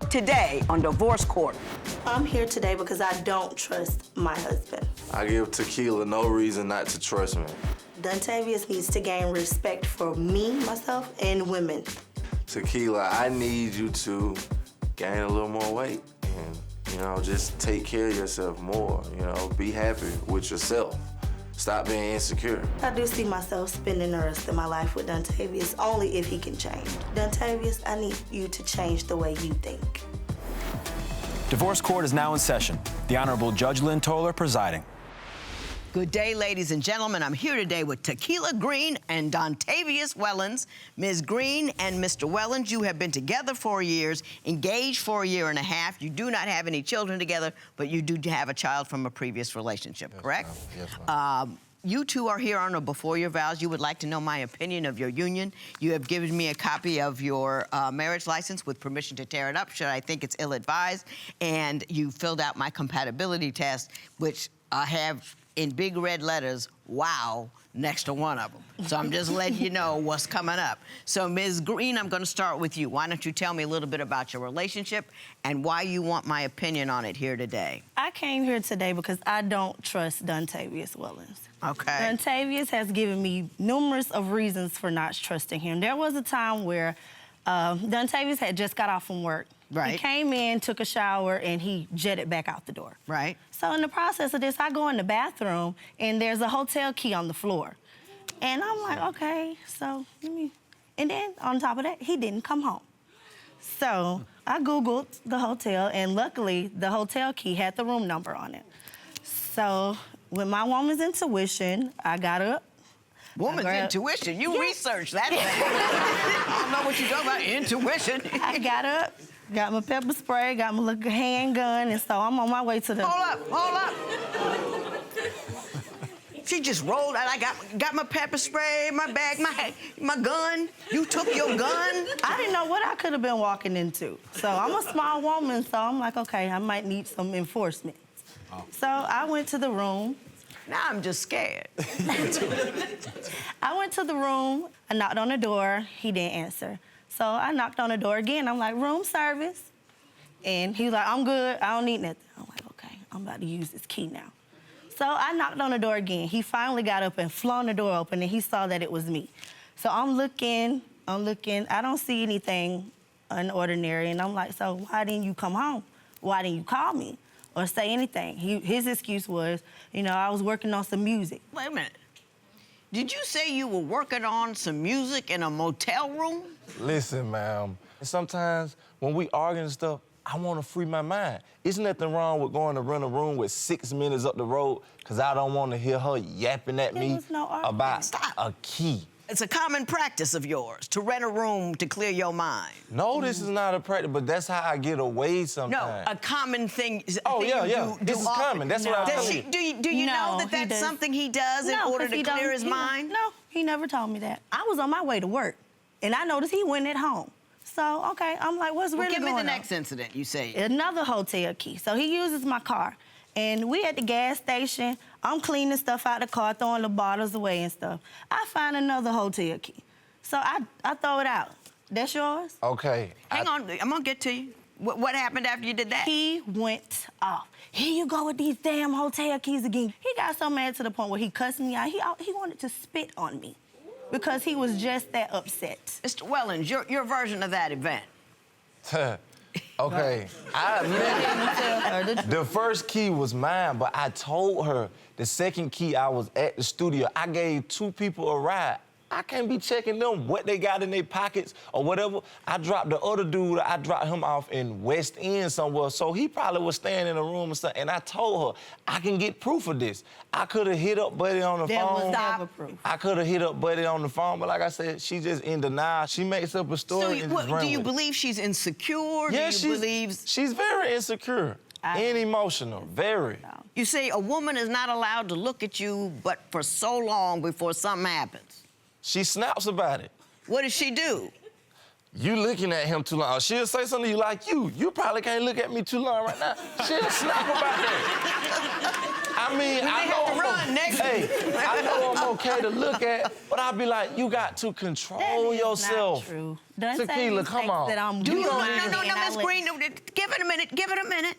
today on Divorce Court. I'm here today because I don't trust my husband. I give Tequila no reason not to trust me. Dontavious needs to gain respect for me, myself, and women. Tequila, I need you to gain a little more weight and, just take care of yourself more, be happy with yourself. Stop being insecure. I do see myself spending the rest of my life with Dontavious only if he can change. Dontavious, I need you to change the way you think. Divorce Court is now in session. The Honorable Judge Lynn Toller presiding. Good day, ladies and gentlemen. I'm here today with Tequila Greene and Dontavious Wellons. Ms. Greene and Mr. Wellons, you have been together 4 years, engaged for a year and a half. You do not have any children together, but you do have a child from a previous relationship, correct? Yes, ma'am. You two are here on or before your vows. You would like to know my opinion of your union. You have given me a copy of your marriage license with permission to tear it up should I think it's ill-advised. And you filled out my compatibility test, which I have in big red letters, wow, next to one of them. So I'm just letting you know what's coming up. So Ms. Greene, I'm gonna start with you. Why don't you tell me a little bit about your relationship and why you want my opinion on it here today? I came here today because I don't trust Dontavious Wellons. Okay. Dontavious has given me numerous of reasons for not trusting him. There was a time where Dontavious had just got off from work. Right. He came in, took a shower, and he jetted back out the door. Right. So in the process of this, I go in the bathroom, and there's a hotel key on the floor. And I'm like, okay, so let me... And then, on top of that, he didn't come home. So I Googled the hotel, and luckily, the hotel key had the room number on it. So with my woman's intuition, I got up. Woman's intuition? You researched that thing. I don't know what you're talking about, intuition. I got up, got my pepper spray, got my little handgun, and so I'm on my way to the... Hold up. She just rolled out. I got my pepper spray, my bag, my gun. You took your gun? I didn't know what I could have been walking into. So I'm a small woman, so I'm like, okay, I might need some enforcement. Oh. So I went to the room. Now I'm just scared. I went to the room, I knocked on the door, he didn't answer. So I knocked on the door again, I'm like, room service. And he was like, I'm good, I don't need nothing. I'm like, okay, I'm about to use this key now. So I knocked on the door again. He finally got up and flung the door open, and he saw that it was me. So I'm looking, I don't see anything unordinary, and I'm like, so why didn't you come home? Why didn't you call me or say anything? His excuse was, I was working on some music. Wait a minute. Did you say you were working on some music in a motel room? Listen, ma'am, sometimes when we argue and stuff, I want to free my mind. There's nothing wrong with going to rent a room with 6 minutes up the road because I don't want to hear her yapping at me about a key. It's a common practice of yours to rent a room to clear your mind. No, this is not a practice, but that's how I get away sometimes. No, a common thing. Oh, yeah. This is common. That's what I'm telling you. Do you know that that's something he does in order to clear his mind? No, he never told me that. I was on my way to work, and I noticed he went at home. So, okay, I'm like, what's really going on? Give me the next incident, you say. Another hotel key. So he uses my car. And we at the gas station, I'm cleaning stuff out the car, throwing the bottles away and stuff. I find another hotel key. So I throw it out. That's yours? Okay. Hang on, I'm gonna get to you. What happened after you did that? He went off. Here you go with these damn hotel keys again. He got so mad to the point where he cussed me out. He wanted to spit on me because he was just that upset. Mr. Wellons, your version of that event. Okay, the first key was mine, but I told her the second key I was at the studio. I gave 2 people a ride. I can't be checking them, what they got in their pockets or whatever. I dropped the other dude, I dropped him off in West End somewhere, so he probably was staying in a room or something, and I told her, I can get proof of this. I could have hit up Buddy on the phone. Never proof. I could have hit up Buddy on the phone, but like I said, she just in denial. She makes up a story and just run do you with it. believe she's insecure? Yeah, believe... she's very insecure and emotional, very. You say a woman is not allowed to look at you but for so long before something happens. She snaps about it. What does she do? you looking at him too long. Or she'll say something to you like, you probably can't look at me too long right now. She'll snap about that. I mean, I know I'm okay to look at, but I'll be like, you got to control yourself. Not true. Tequila, come on. That I'm No, doing Miss Greene, give it a minute.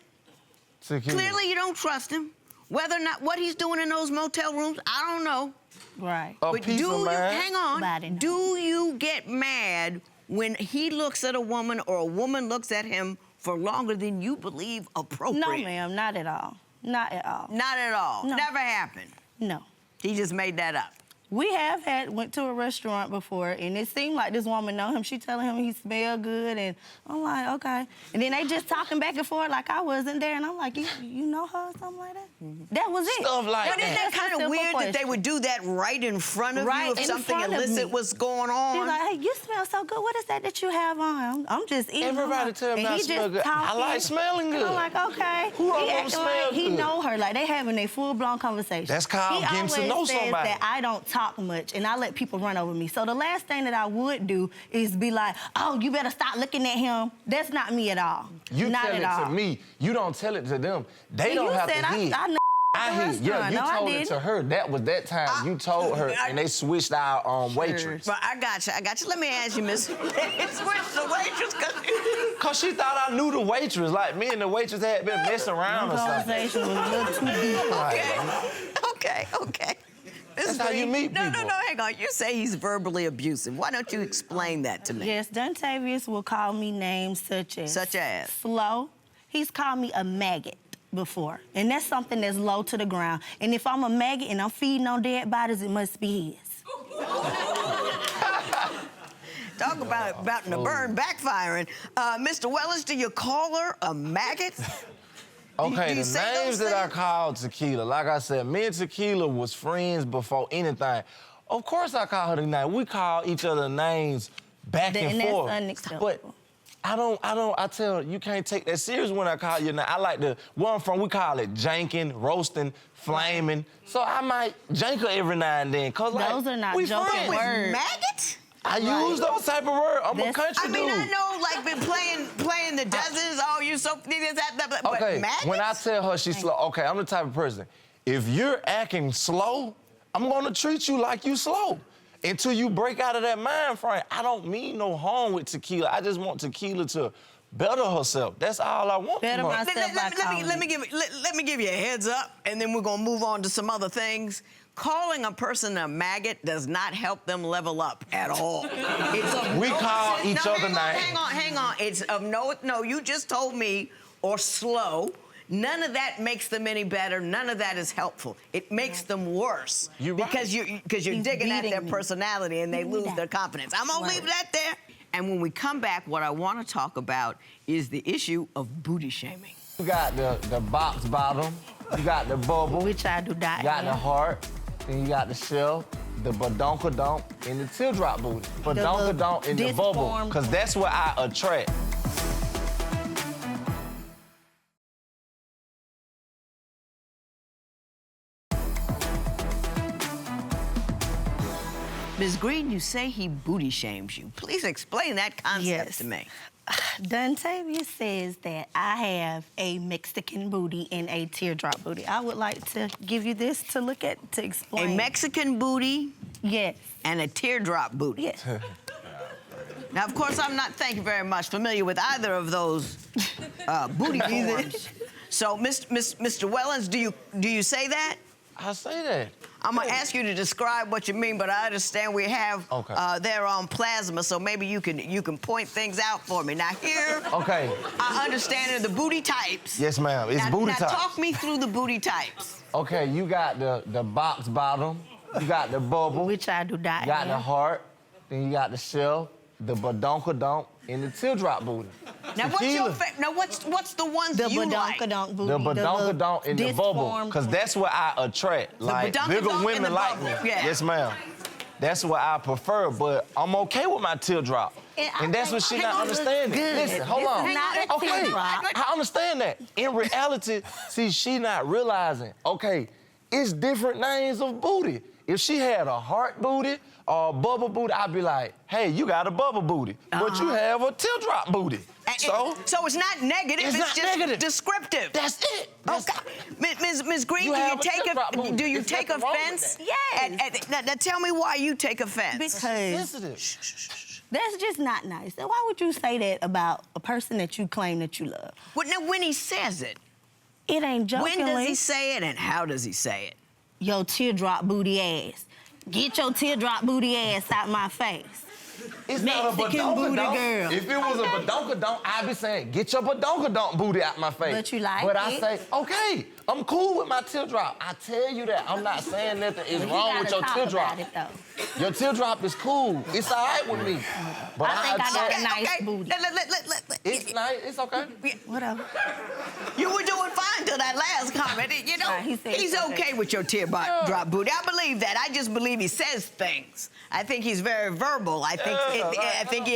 Tequila. Clearly you don't trust him. Whether or not what he's doing in those motel rooms, I don't know. Right. But do you, hang on, Body knows. do you get mad when he looks at a woman or a woman looks at him for longer than you believe appropriate? No, ma'am, not at all. Not at all. Not at all. No. Never happened. No. He just made that up. We have went to a restaurant before, and it seemed like this woman know him. She telling him he smelled good, and I'm like, okay. And then they just talking back and forth like I wasn't there, and I'm like, you know her or something like that? That was it. Stuff like But isn't that kind of weird that they would do that right in front of you if something illicit was going on? She's like, hey, you smell so good. What is that you have on? I'm just eating. Everybody tell me I smell good. I like smelling good. I'm like, okay. Who don't He wanna acting smell like he good? know her. Like, they having a full-blown conversation. That's called getting to know He always says somebody. that I don't talk much, and I let people run over me. So the last thing that I would do is be like, oh, you better stop looking at him. That's not me at all. You not tell at it all. to me. You don't tell it to them. They don't have to hear. I I hear. Yeah, you told it to her. That was that time. You told her, and they switched our waitress. But I got you. Let me ask you, Miss. They switched the waitress Cause she thought I knew the waitress. Like me and the waitress had been messing around or something. Conversation was a little too deep. Okay. That's how you meet No, people. hang on. You say he's verbally abusive. Why don't you explain that to me? Yes, Dontavious will call me names such as slow. He's called me a maggot before, and that's something that's low to the ground. And if I'm a maggot and I'm feeding on dead bodies, it must be his. Talk about the burn backfiring. Mr. Wellons, do you call her a maggot? Okay, do you the say names those that I things? called Tequila, like I said, me and Tequila was friends before anything. Of course I call her the name. We call each other names back and that's forth. unacceptable. But I tell her, you can't take that serious when I call you. Now, I like where I'm from, we call it janking, roasting, flaming. So I might jank her every now and then. Cause Those are not we joking friends. words. Maggot? I use those type of words. I'm a country I mean, dude. I know, like, been playing the dozens. Oh, you so that. But Okay, maggots? when I tell her she's slow, okay, I'm the type of person, if you're acting slow, I'm gonna treat you like you slow. Until you break out of that mind frame. I don't mean no harm with Tequila. I just want Tequila to better herself. That's all I want Better from her. myself. Let me give you a heads up, and then we're gonna move on to some other things. Calling a person a maggot does not help them level up at all. We call each other names. Hang on. It's of no. You just told me or slow. None of that makes them any better. None of that is helpful. It makes them worse. You're right. Because you're He's digging at their beating me. personality and they lose that. their confidence. I'm gonna leave that there. And when we come back, what I want to talk about is the issue of booty shaming. You got the box bottom, you got the bubble, Which I do not. you got the heart, then you got the shell, the badonkadonk, and the teardrop booty. Badonkadonk and the bubble, disformed- because that's what I attract. Ms. Greene, you say he booty shames you. Please explain that concept to me. Dontavious says that I have a Mexican booty and a teardrop booty. I would like to give you this to look at to A explain. Mexican booty Yes. and a teardrop booty. Yes. Now, of course, I'm not, thank you very much, familiar with either of those booty forms. So, Mr. Wellons, do you say that? I say that. I'm gonna ask you to describe what you mean, but I understand we have they're on plasma, so maybe you can point things out for me. Now here, Okay. I understand the booty types. Yes, ma'am. It's now, booty now types. talk me through the booty types. Okay, you got the box bottom, you got the bubble, Which I do not you got the have. heart, then you got the shell, the badonkadonk, and the teardrop booty. Now Tequila. what's the ones The you like? badonkadonk booty. The badonkadonk and the bubble, disformed because that's what I attract. Like, badonkadonk bigger and women the like bubble, me. yeah. Yes, ma'am. That's what I prefer, but I'm okay with my teardrop. And I And that's what think she it not looks understanding. good. Listen, hold This on. is not a Okay, teardrop. I understand that. In reality, see, she not realizing, okay, it's different names of booty. If she had a heart booty or a bubble booty, I'd be like, hey, you got a bubble booty, but you have a teardrop booty. So it's not negative, it's not just negative. descriptive. That's it. Okay. Ms. Greene, You have a teardrop booty. do you There's take nothing wrong with offense? that. Yes. Now tell me why you take offense. Because Sensitive. that's just not nice. And why would you say that about a person that you claim that you love? Well, now, when he says it, It ain't jokingly. when does he say it and how does he say it? Yo, teardrop booty ass. Get your teardrop booty ass out my face. It's Mexican not a booty badonkadonk. girl. If it was a badonkadonk, I'd be saying, get your badonkadonk booty out my face. But you like But it. I say, okay, I'm cool with my teardrop. I tell you that. I'm not saying nothing is But wrong with your talk teardrop. about it, though. Your teardrop is cool. It's all right with me. But I think I got a nice okay. booty. It's nice. It's okay. Whatever. You were doing fine till that last comment. You know, Right, he said he's it's okay with your teardrop booty. I believe that. I just believe he says things. I think he's very verbal. I think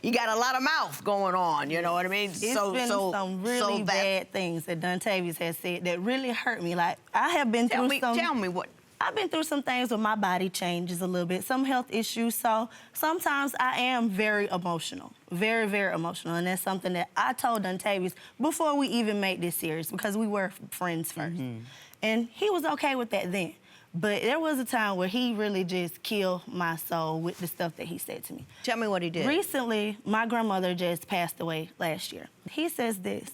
he got a lot of mouth going on. You know what I mean? It's been some really bad things that Dontavious has said that really hurt me. Like, I have been Tell through me what. I've been through some things where my body changes a little bit, some health issues. So sometimes I am very emotional, very, very emotional. And that's something that I told Dontavious before we even made this series, because we were friends first. And he was okay with that then. But there was a time where he really just killed my soul with the stuff that he said to me. Tell me what he did. Recently, my grandmother just passed away last year. He says this: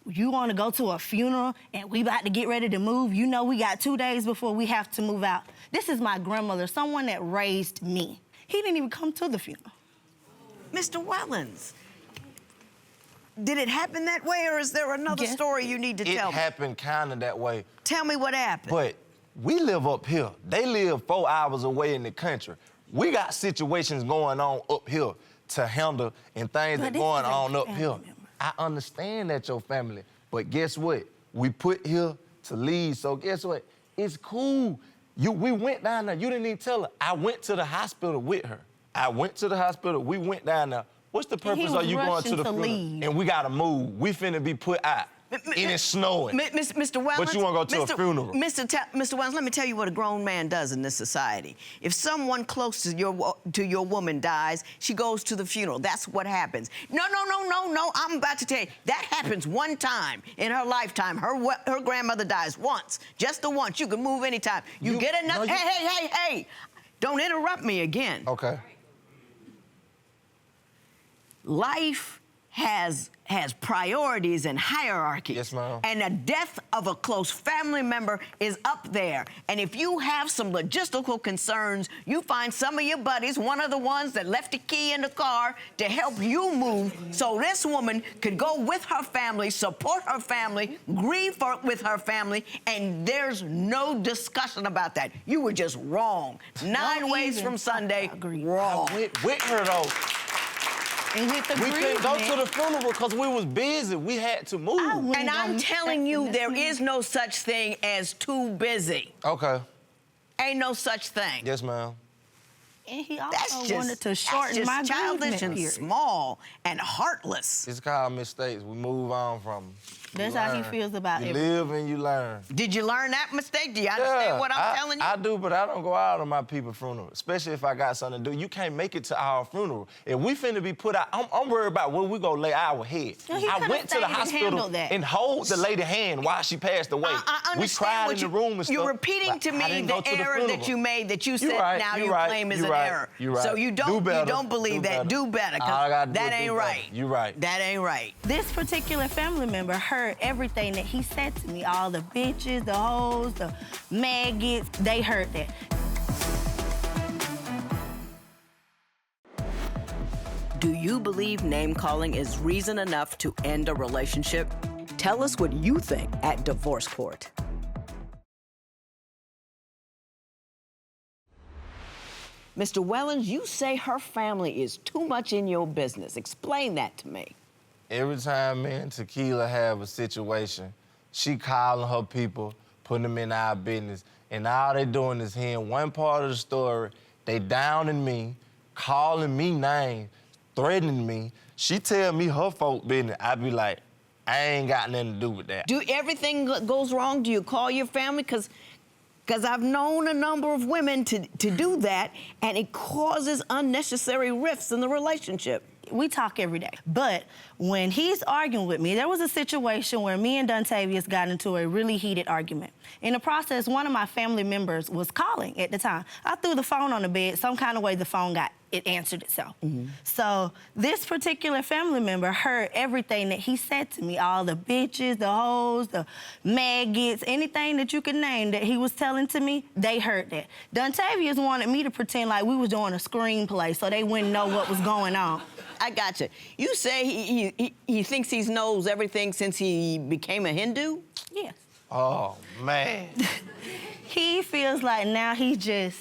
you want to go to a funeral and we about to get ready to move? You know we got 2 days before we have to move out. This is my grandmother, someone that raised me. He didn't even come to the funeral. Mr. Wellons, did it happen that way, or is there another Yes. story you need to It tell me? happened kind of that way. Tell me what happened. But we live up here. They live 4 hours away in the country. We got situations going on up here to handle and things that But this going is a on up family here. member. I understand that your family, but guess what? We put here to lead, so guess what? It's cool. We went down there. You didn't even tell her. I went to the hospital with her. We went down there. What's the purpose was of you going to rushing the to funeral? leave. And we gotta move. We finna be put out. And it's snowing. Mr. Wellons, But you wanna go to a funeral. Mr. Wellons, let me tell you what a grown man does in this society. If someone close to your woman dies, she goes to the funeral. That's what happens. No. I'm about to tell you, that happens one time in her lifetime. Her grandmother dies once, just the once. You can move anytime. You get enough. Hey! Don't interrupt me again. Okay. Life has priorities and hierarchies. Yes, ma'am. And the death of a close family member is up there. And if you have some logistical concerns, you find some of your buddies, one of the ones that left the key in the car to help you move, so this woman could go with her family, support her family, grieve with her family, and there's no discussion about that. You were just wrong. 9 ways even from Sunday, talk about grief. wrong. I went with her though. And with the We couldn't go bereavement, to the funeral because we was busy. We had to move. I wouldn't And go I'm telling you, mess there with is no such thing as too busy. Okay. Ain't no such thing. Yes, ma'am. And he That's also just, wanted to that's shorten just my childish bereavement and period. small and heartless. It's called mistakes. We move on from them. That's You how he learn. feels about You everything. live and you learn. Did you learn that mistake? Do you understand what I'm telling you? I do, but I don't go out on my people's funeral, especially if I got something to do. You can't make it to our funeral. If we finna be put out, I'm worried about where we gonna lay our head. No, he I could've went to stayed the and hospital handled that. and hold the lady's hand while she passed away. I We understand cried what in the room and stuff. You're repeating but to I me didn't the go to error funeral. that you made that you said right, now you're you right, claim is you're an right, error. you're right. So you Do better, don't believe do that. better. Do better, All I gotta because do that is ain't do right. better. You're right. That ain't right. This particular family member heard everything that he said to me. All the bitches, the hoes, the maggots, they heard that. Do you believe name-calling is reason enough to end a relationship? Tell us what you think at Divorce Court. Mr. Wellons, you say her family is too much in your business. Explain that to me. Every time me and Tequila have a situation, she calling her people, putting them in our business, and all they doing is hearing one part of the story. They downing me, calling me names, threatening me. She tell me her folk business. I be like, I ain't got nothing to do with that. Do everything goes wrong? Do you call your family? Because Because I've known a number of women to do that, and it causes unnecessary rifts in the relationship. We talk every day. But when he's arguing with me, there was a situation where me and Dontavious got into a really heated argument. In the process, one of my family members was calling at the time. I threw the phone on the bed. Some kind of way the phone it answered itself. So this particular family member heard everything that he said to me, all the bitches, the hoes, the maggots, anything that you could name that he was telling to me, they heard that. Dontavious wanted me to pretend like we was doing a screenplay so they wouldn't know what was going on. I got you. You say he thinks he knows everything since he became a Hindu? Yes. Oh, man. He feels like now he's just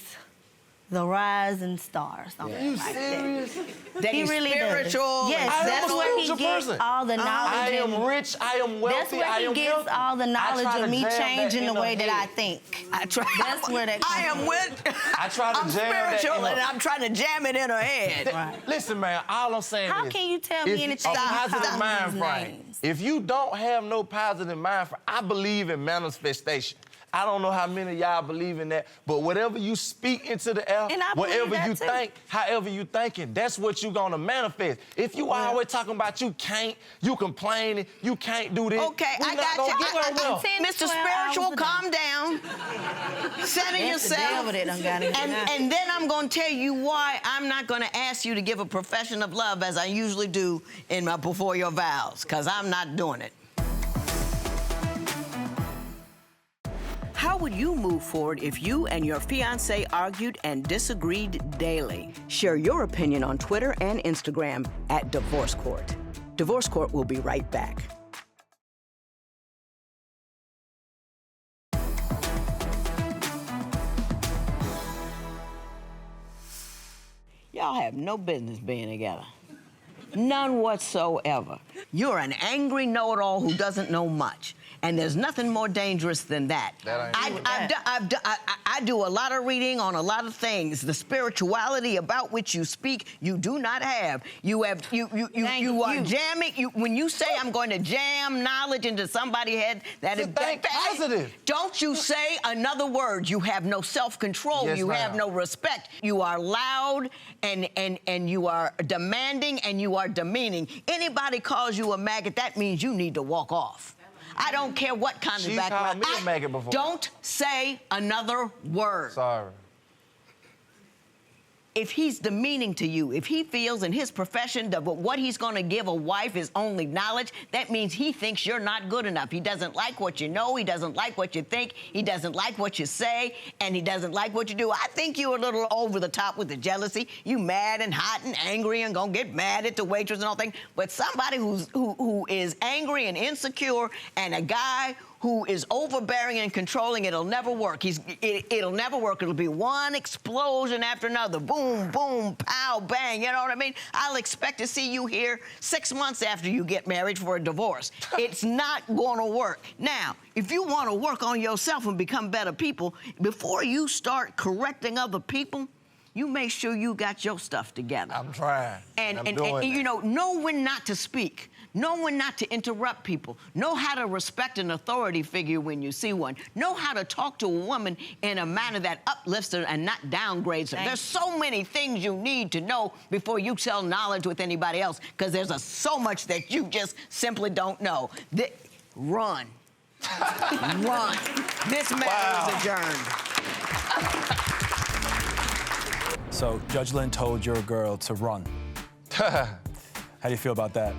the rising star or something. Are you like serious? That He he's really spiritual. does. Yes, I am that's a where he spiritual gets person. all the knowledge. I am rich, I am wealthy, That's where I he am gets wealthy. all the knowledge I try of to me jam that changing the in way her that I head. think. I try. That's where that I comes am with. I try to I'm jam that spiritual, in her- and I'm trying to jam it in her head. Right. Listen, man, all I'm saying How is... can you tell me if anything A you positive call mind these frame. names? If you don't have no positive mind frame, I believe in manifestation. I don't know how many of y'all believe in that, but whatever you speak into the air, And I believe whatever that you too. think, however you thinking, that's what you gonna manifest. If you always talking about you can't, you complaining, you can't do this, Okay, we I not got gonna you. get nowhere. 10, Mr. 12 Spiritual, hours a day. calm down. Center That's the yourself. devil that done got him now. And then I'm going to tell you why I'm not going to ask you to give a profession of love as I usually do in my before your vows, because I'm not doing it. How would you move forward if you and your fiancé argued and disagreed daily? Share your opinion on Twitter and Instagram at Divorce Court. Divorce Court will be right back. Y'all have no business being together. None whatsoever. You're an angry know-it-all who doesn't know much. And there's nothing more dangerous than that. I do a lot of reading on a lot of things. The spirituality about which you speak, you do not have. You are jamming. When you say I'm going to jam knowledge into somebody's head, that is think positive. Don't you say another word. You have no self-control. Yes, you ma'am. have no respect. You are loud and you are demanding and you are demeaning. Anybody calls you a maggot, that means you need to walk off. I don't care what kind of background. She called me a maggot before. Don't say another word. Sorry. If he's demeaning to you, if he feels in his profession that what he's going to give a wife is only knowledge, that means he thinks you're not good enough. He doesn't like what you know. He doesn't like what you think. He doesn't like what you say, and he doesn't like what you do. I think you're a little over the top with the jealousy. You mad and hot and angry and gonna get mad at the waitress and all things. But somebody who is angry and insecure and a guy who is overbearing and controlling, it'll never work. It'll never work. It'll be one explosion after another. Boom, boom, pow, bang. You know what I mean? I'll expect to see you here 6 months after you get married for a divorce. It's not going to work. Now, if you want to work on yourself and become better people, before you start correcting other people, you make sure you got your stuff together. I'm trying. And I'm doing you know when not to speak. Know when not to interrupt people. Know how to respect an authority figure when you see one. Know how to talk to a woman in a manner that uplifts her and not downgrades her. There's so many things you need to know before you sell knowledge with anybody else, because there's so much that you just simply don't know. Run. Run. This matter is adjourned. So Judge Lynn told your girl to run. How do you feel about that?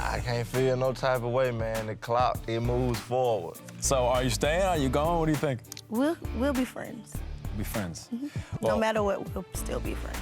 I can't feel no type of way, man. The clock, it moves forward. So are you staying? Are you going? What do you think? We'll be friends. Be friends. No matter what, we'll still be friends.